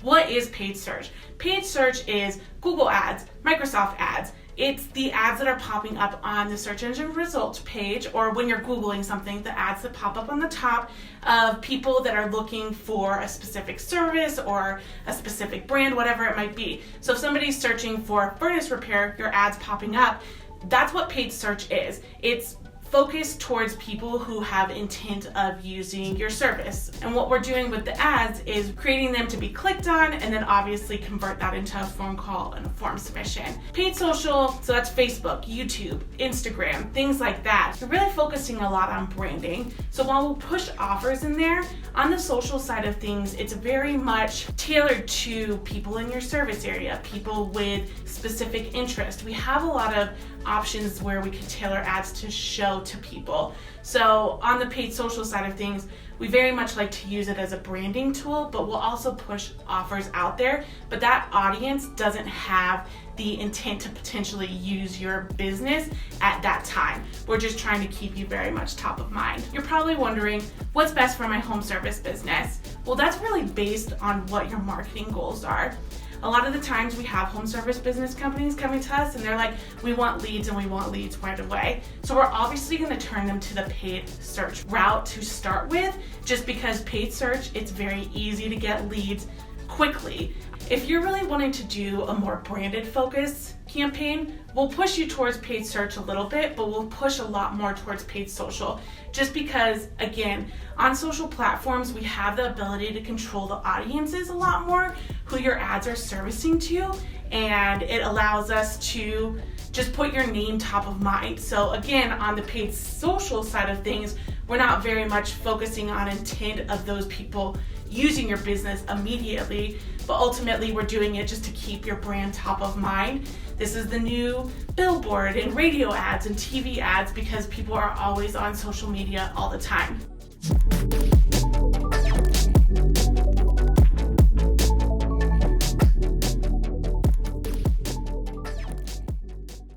What is paid search? Paid search is Google ads, Microsoft ads. It's the ads that are popping up on the search engine results page, or when you're Googling something, the ads that pop up on the top of people that are looking for a specific service or a specific brand, whatever it might be. So if somebody's searching for furnace repair, your ad's popping up. That's what paid search is. It's focused towards people who have intent of using your service. And what we're doing with the ads is creating them to be clicked on and then obviously convert that into a phone call and a form submission. Paid social, so that's Facebook, YouTube, Instagram, things like that. We're really focusing a lot on branding. So while we'll push offers in there, on the social side of things, it's very much tailored to people in your service area, people with specific interest. We have a lot of options where we can tailor ads to show to people. So on the paid social side of things, we very much like to use it as a branding tool, but we'll also push offers out there. But that audience doesn't have the intent to potentially use your business at that time. We're just trying to keep you very much top of mind. You're probably wondering, what's best for my home service business? Well, that's really based on what your marketing goals are. A lot of the times we have home service business companies coming to us and they're like, we want leads and we want leads right away. So we're obviously going to turn them to the paid search route to start with, just because paid search, it's very easy to get leads quickly. If you're really wanting to do a more branded focus campaign, we'll push you towards paid search a little bit, but we'll push a lot more towards paid social, just because, again, on social platforms, we have the ability to control the audiences a lot more, who your ads are servicing to, and it allows us to just put your name top of mind. So again, on the paid social side of things, we're not very much focusing on intent of those people using your business immediately, but ultimately we're doing it just to keep your brand top of mind. This is the new billboard and radio ads and TV ads, because people are always on social media all the time.